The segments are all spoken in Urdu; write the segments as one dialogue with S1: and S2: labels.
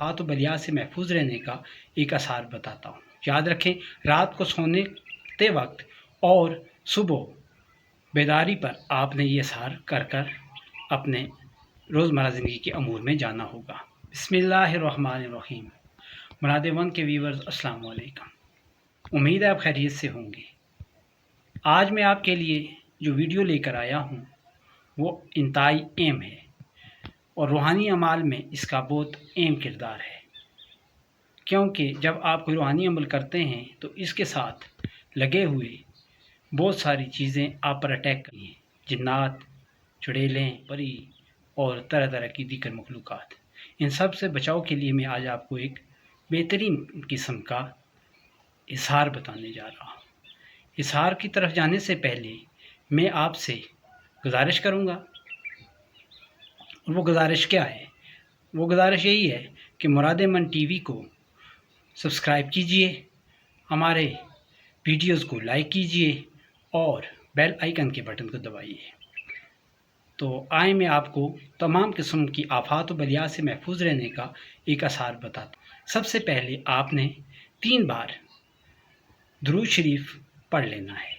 S1: آفات و بلیات سے محفوظ رہنے کا ایک اثار بتاتا ہوں۔ یاد رکھیں، رات کو سونے وقت اور صبح بیداری پر آپ نے یہ اثار کر اپنے روزمرہ زندگی کے امور میں جانا ہوگا۔ بسم اللہ الرحمن الرحیم۔ مراد ون کے ویورز السلام علیکم، امید ہے آپ خیریت سے ہوں گے۔ آج میں آپ کے لیے جو ویڈیو لے کر آیا ہوں وہ انتہائی اہم ہے اور روحانی اعمال میں اس کا بہت اہم کردار ہے، کیونکہ جب آپ کوئی روحانی عمل کرتے ہیں تو اس کے ساتھ لگے ہوئے بہت ساری چیزیں آپ پر اٹیک کرتی ہیں، جنات، چڑیلیں، پری اور طرح طرح کی دیگر مخلوقات۔ ان سب سے بچاؤ کے لیے میں آج آپ کو ایک بہترین قسم کا اظہار بتانے جا رہا ہوں۔ اظہار کی طرف جانے سے پہلے میں آپ سے گزارش کروں گا، اور وہ گزارش کیا ہے؟ وہ گزارش یہی ہے کہ مراد من ٹی وی کو سبسکرائب کیجئے، ہمارے ویڈیوز کو لائک کیجئے اور بیل آئیکن کے بٹن کو دبائیے۔ تو آئیں میں آپ کو تمام قسم کی آفات و بلیات سے محفوظ رہنے کا ایک اثار بتاتا ہوں۔ سب سے پہلے آپ نے 3 بار درود شریف پڑھ لینا ہے۔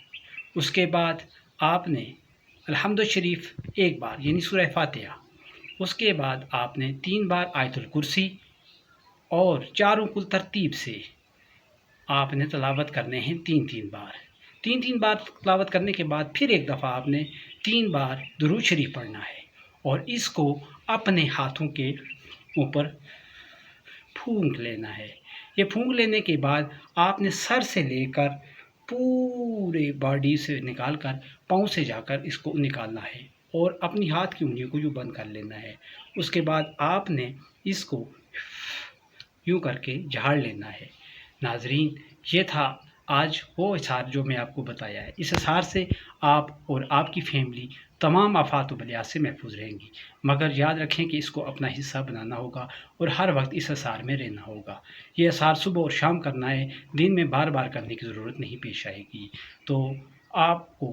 S1: اس کے بعد آپ نے الحمد شریف 1 بار یعنی سورہ فاتحہ، اس کے بعد آپ نے 3 بار آیت الکرسی اور چاروں کل ترتیب سے آپ نے تلاوت کرنے ہیں 3 بار۔ 3 بار تلاوت کرنے کے بعد پھر ایک دفعہ آپ نے 3 بار درود شریف پڑھنا ہے اور اس کو اپنے ہاتھوں کے اوپر پھونک لینا ہے۔ یہ پھونک لینے کے بعد آپ نے سر سے لے کر پورے باڈی سے نکال کر پاؤں سے جا کر اس کو نکالنا ہے اور اپنی ہاتھ کی انگلیوں کو یوں بند کر لینا ہے۔ اس کے بعد آپ نے اس کو یوں کر کے جھاڑ لینا ہے۔ ناظرین، یہ تھا آج وہ اظہار جو میں آپ کو بتایا ہے۔ اس اظہار سے آپ اور آپ کی فیملی تمام آفات و بلیات سے محفوظ رہیں گی، مگر یاد رکھیں کہ اس کو اپنا حصہ بنانا ہوگا اور ہر وقت اس اثار میں رہنا ہوگا۔ یہ اثار صبح اور شام کرنا ہے، دن میں بار بار کرنے کی ضرورت نہیں پیش آئے گی۔ تو آپ کو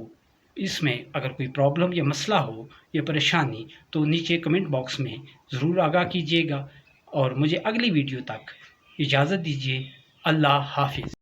S1: اس میں اگر کوئی پرابلم یا مسئلہ ہو یا پریشانی تو نیچے کمنٹ باکس میں ضرور آگاہ کیجیے گا، اور مجھے اگلی ویڈیو تک اجازت دیجیے۔ اللہ حافظ۔